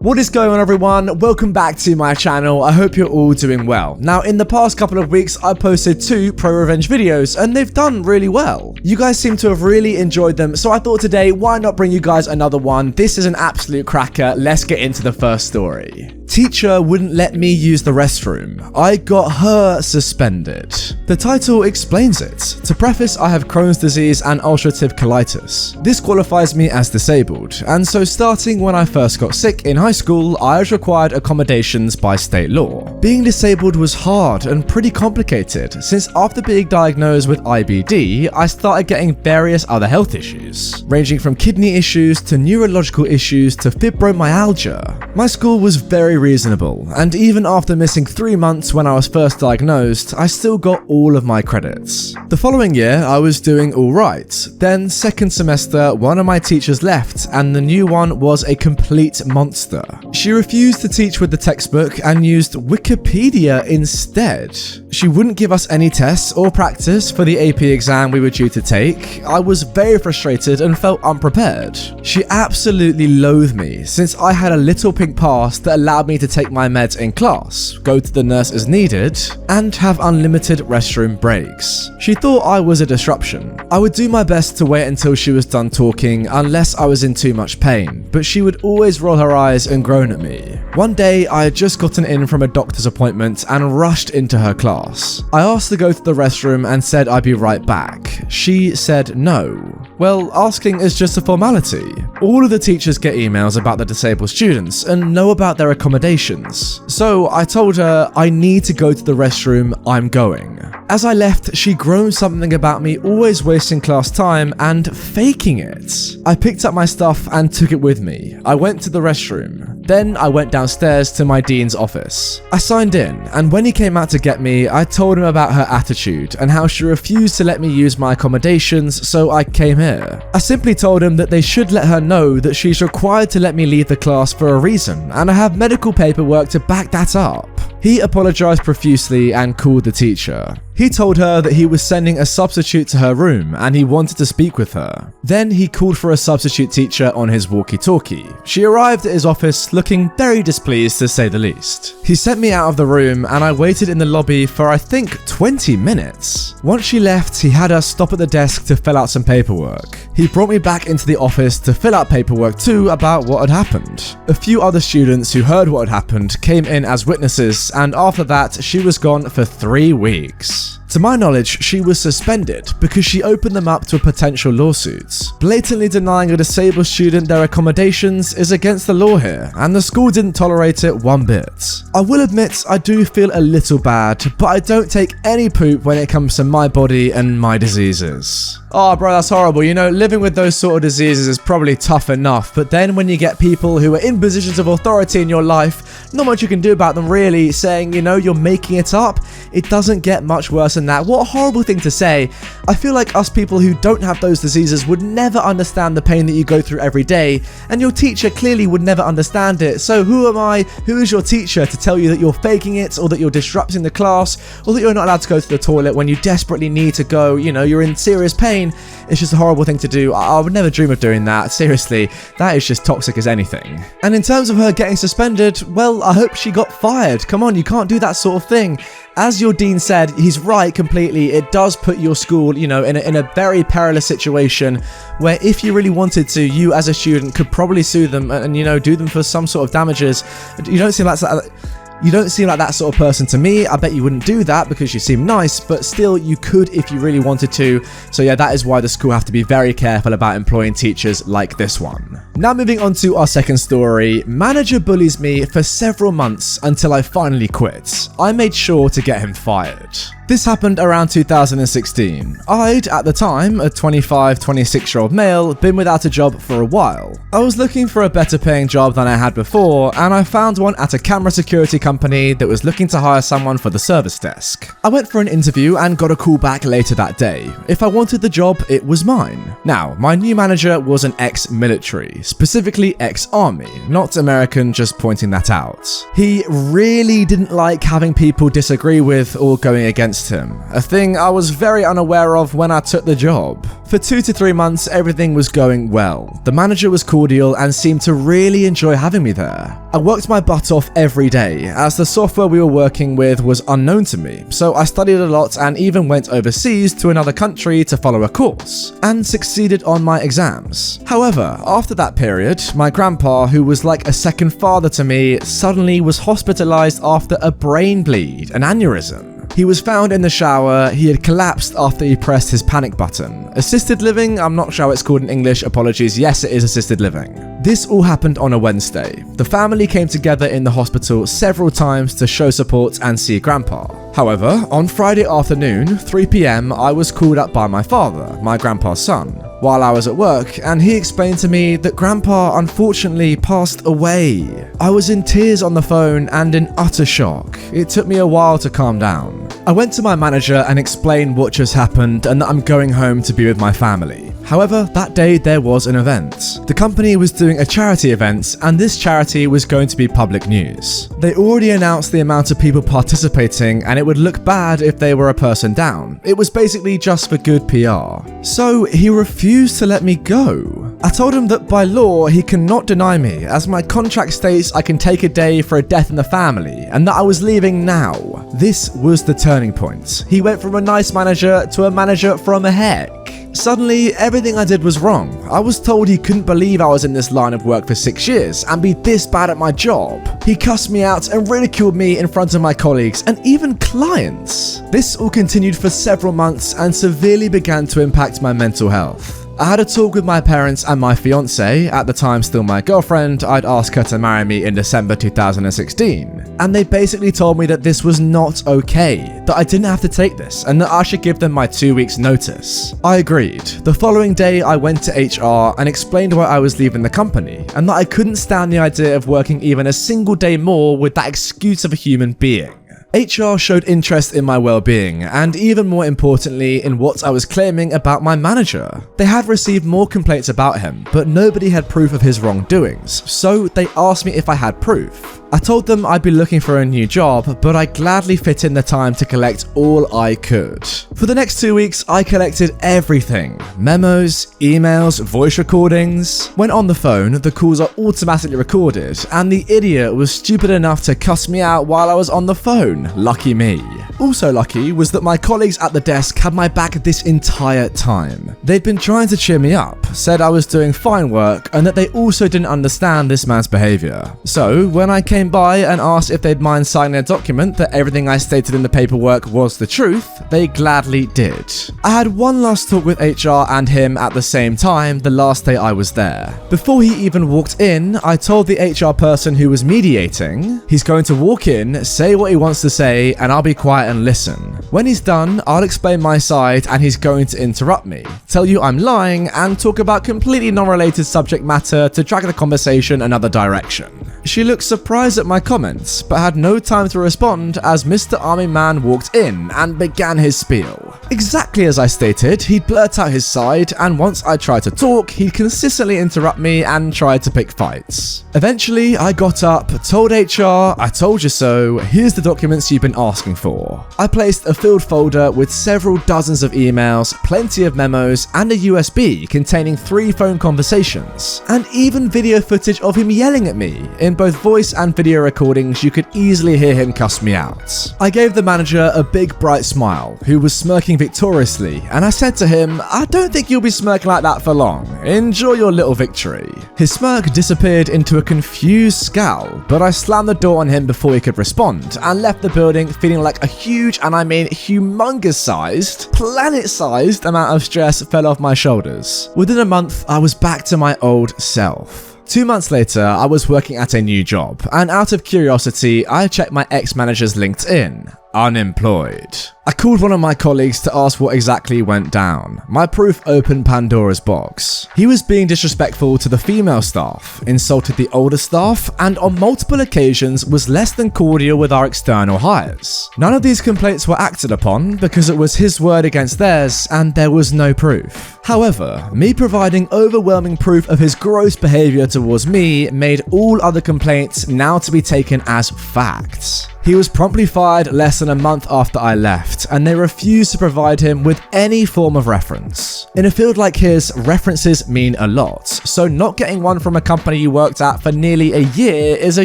What is going on, everyone? Welcome back to my channel. I hope you're all doing well. Now, in the past couple of weeks, I posted 2 ProRevenge videos and they've done really well. You guys seem to have really enjoyed them, so I thought today, why not bring you guys another one? This is an absolute cracker. Let's get into the first story. Teacher wouldn't let me use the restroom. I got her suspended. The title explains it. To preface, I have Crohn's disease and ulcerative colitis. This qualifies me as disabled, and so starting when I first got sick in high school, I was required accommodations by state law. Being disabled was hard and pretty complicated, since after being diagnosed with IBD, I started getting various other health issues, ranging from kidney issues to neurological issues to fibromyalgia. My school was very reasonable, and even after missing 3 months when I was first diagnosed, I still got all of my credits. The following year, I was doing alright. Then second semester, one of my teachers left, and the new one was a complete monster. She refused to teach with the textbook and used Wikipedia instead. She wouldn't give us any tests or practice for the AP exam we were due to take. I was very frustrated and felt unprepared. She absolutely loathed me, since I had a little pink pass that allowed me to take my meds in class, go to the nurse as needed, and have unlimited restroom breaks. She thought I was a disruption. I would do my best to wait until she was done talking unless I was in too much pain, but she would always roll her eyes and groan at me. One day, I had just gotten in from a doctor's appointment and rushed into her class. I asked to go to the restroom and said I'd be right back. She said no. Well, asking is just a formality. All of the teachers get emails about the disabled students and know about their accommodations. So I told her, I need to go to the restroom, I'm going. As I left, she groaned something about me always wasting class time and faking it. I picked up my stuff and took it with me. I went to the restroom. Then I went downstairs to my dean's office. I signed in, and when he came out to get me, I told him about her attitude and how she refused to let me use my accommodations, so I came here. I simply told him that they should let her know that she's required to let me leave the class for a reason, and I have medical paperwork to back that up. He apologized profusely and called the teacher. He told her that he was sending a substitute to her room and he wanted to speak with her. Then he called for a substitute teacher on his walkie-talkie. She arrived at his office looking very displeased, to say the least. He sent me out of the room and I waited in the lobby for I think 20 minutes. Once she left, he had her stop at the desk to fill out some paperwork. He brought me back into the office to fill out paperwork too about what had happened. A few other students who heard what had happened came in as witnesses, and after that, she was gone for 3 weeks. To my knowledge, she was suspended because she opened them up to a potential lawsuit. Blatantly denying a disabled student their accommodations is against the law here, and the school didn't tolerate it one bit. I will admit I do feel a little bad, but I don't take any poop when it comes to my body and my diseases. Oh bro, that's horrible. You know, living with those sort of diseases is probably tough enough, but then when you get people who are in positions of authority in your life, not much you can do about them really, saying, you know, you're making it up, it doesn't get much worse than that. What a horrible thing to say. I feel like us people who don't have those diseases would never understand the pain that you go through every day, and your teacher clearly would never understand it. So who am I, who is your teacher to tell you that you're faking it, or that you're disrupting the class, or that you're not allowed to go to the toilet when you desperately need to go, you know, you're in serious pain. It's just a horrible thing to do. I would never dream of doing that. Seriously, that is just toxic as anything. And in terms of her getting suspended, well, I hope she got fired. Come on, you can't do that sort of thing. As your dean said, he's right completely. It does put your school, you know, in a very perilous situation where if you really wanted to, you as a student could probably sue them and you know, do them for some sort of damages. You don't seem like that sort of person to me. I bet you wouldn't do that because you seem nice, but still you could if you really wanted to. So yeah, that is why the school have to be very careful about employing teachers like this one. Now moving on to our second story. Manager bullies me for several months until I finally quit. I made sure to get him fired. This happened around 2016. I'd, at the time, a 25, 26-year-old male, been without a job for a while. I was looking for a better paying job than I had before, and I found one at a camera security company that was looking to hire someone for the service desk. I went for an interview and got a call back later that day. If I wanted the job, it was mine. Now, my new manager was an ex-military, specifically ex-army, not American, just pointing that out. He really didn't like having people disagree with or going against against him, a thing I was very unaware of when I took the job. For 2 to 3 months, everything was going well. The manager was cordial and seemed to really enjoy having me there. I worked my butt off every day, as the software we were working with was unknown to me, so I studied a lot and even went overseas to another country to follow a course, and succeeded on my exams. However, after that period, my grandpa, who was like a second father to me, suddenly was hospitalized after a brain bleed, an aneurysm. He was found in the shower. He had collapsed after he pressed his panic button. Assisted living? I'm not sure how it's called in English, apologies. Yes, it is assisted living. This all happened on a Wednesday. The family came together in the hospital several times to show support and see Grandpa. However, on Friday afternoon, 3 p.m, I was called up by my father, my grandpa's son, while I was at work, and he explained to me that Grandpa unfortunately passed away. I was in tears on the phone and in utter shock. It took me a while to calm down. I went to my manager and explained what just happened and that I'm going home to be with my family. However, that day there was an event. The company was doing a charity event, and this charity was going to be public news. They already announced the amount of people participating, and it would look bad if they were a person down. It was basically just for good PR. So he refused to let me go. I told him that by law he cannot deny me, as my contract states I can take a day for a death in the family, and that I was leaving now. This was the turning point. He went from a nice manager to a manager from a heck. Suddenly, everything I did was wrong. I was told he couldn't believe I was in this line of work for 6 years and be this bad at my job. He cussed me out and ridiculed me in front of my colleagues and even clients. This all continued for several months and severely began to impact my mental health. I had a talk with my parents and my fiance, at the time still my girlfriend. I'd asked her to marry me in December 2016, and they basically told me that this was not okay, that I didn't have to take this, and that I should give them my 2 weeks notice. I agreed. The following day I went to HR and explained why I was leaving the company, and that I couldn't stand the idea of working even a single day more with that excuse of a human being. HR showed interest in my well-being, and even more importantly, in what I was claiming about my manager. They had received more complaints about him, but nobody had proof of his wrongdoings, so they asked me if I had proof. I told them I'd be looking for a new job, but I gladly fit in the time to collect all I could. For the next 2 weeks, I collected everything. Memos, emails, voice recordings. When on the phone, the calls are automatically recorded, and the idiot was stupid enough to cuss me out while I was on the phone. Lucky me. Also lucky was that my colleagues at the desk had my back this entire time. They'd been trying to cheer me up, said I was doing fine work, and that they also didn't understand this man's behavior. So when I came by and asked if they'd mind signing a document that everything I stated in the paperwork was the truth, they gladly did. I had one last talk with HR and him at the same time the last day I was there. Before he even walked in, I told the HR person who was mediating, he's going to walk in, say what he wants to say, and I'll be quiet and listen. When he's done, I'll explain my side and he's going to interrupt me, tell you I'm lying, and talk about completely non-related subject matter to drag the conversation another direction. She looked surprised at my comments, but had no time to respond as Mr. Army Man walked in and began his spiel. Exactly as I stated, he'd blurt out his side, and once I tried to talk, he'd consistently interrupt me and tried to pick fights. Eventually, I got up, told HR, I told you so, here's the documents you've been asking for. I placed a filled folder with several dozens of emails, plenty of memos, and a USB containing 3 phone conversations, and even video footage of him yelling at me. In both voice and video recordings, you could easily hear him cuss me out. I gave the manager a big bright smile, who was smirking victoriously, and I said to him, I don't think you'll be smirking like that for long. Enjoy your little victory. His smirk disappeared into a confused scowl, but I slammed the door on him before he could respond, and left the building feeling like a huge, and I mean humongous-sized, planet-sized amount of stress fell off my shoulders. Within a month, I was back to my old self. 2 months later, I was working at a new job, and out of curiosity, I checked my ex-manager's LinkedIn. Unemployed. I called one of my colleagues to ask what exactly went down. My proof opened Pandora's box. He was being disrespectful to the female staff, insulted the older staff, and on multiple occasions was less than cordial with our external hires. None of these complaints were acted upon because it was his word against theirs and there was no proof. However, me providing overwhelming proof of his gross behavior towards me made all other complaints now to be taken as facts. He was promptly fired less than a month after I left, and they refused to provide him with any form of reference. In a field like his, references mean a lot, so not getting one from a company you worked at for nearly a year is a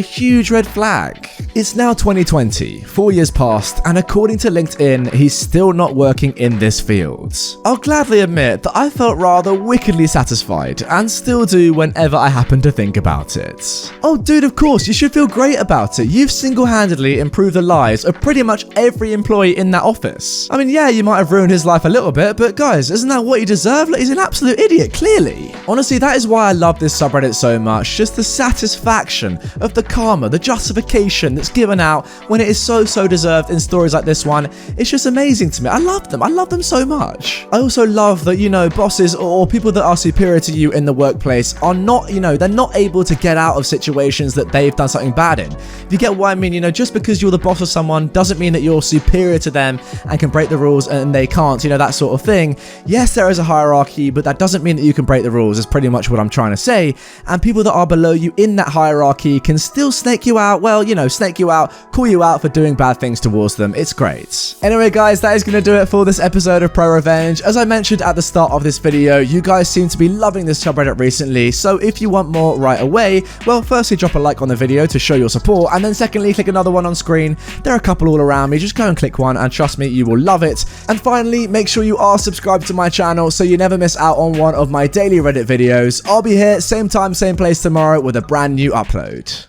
huge red flag. It's now 2020, 4 years passed, and according to LinkedIn, he's still not working in this field. I'll gladly admit that I felt rather wickedly satisfied, and still do whenever I happen to think about it. Oh dude, of course, you should feel great about it. You've single-handedly improved the lives of pretty much every employee in that office. I mean, yeah, you might have ruined his life a little bit, but guys, isn't that what he deserved? Like, he's an absolute idiot, clearly. Honestly, that is why I love this subreddit so much, just the satisfaction of the karma, the justification that's given out when it is so deserved in stories like this one. It's just amazing to me. I love them so much. I also love that, you know, bosses or people that are superior to you in the workplace are not, you know, they're not able to get out of situations that they've done something bad in. If you get what I mean, you know, just because you're the boss of someone doesn't mean that you're superior to them and can break the rules and they can't, you know, that sort of thing. Yes, there is a hierarchy, but that doesn't mean that you can break the rules, is pretty much what I'm trying to say. And people that are below you in that hierarchy can still snake you out, well, you know, snake you out, call you out for doing bad things towards them. It's great. Anyway, guys, that is going to do it for this episode of ProRevenge. As I mentioned at the start of this video, you guys seem to be loving this subreddit recently, so if you want more right away, well, firstly, drop a like on the video to show your support, and then secondly, click another one on screen. There are a couple all around me. Just go and click one, and trust me, you will love it. And finally, make sure you are subscribed to my channel so you never miss out on one of my daily Reddit videos. I'll be here, same time, same place tomorrow with a brand new upload.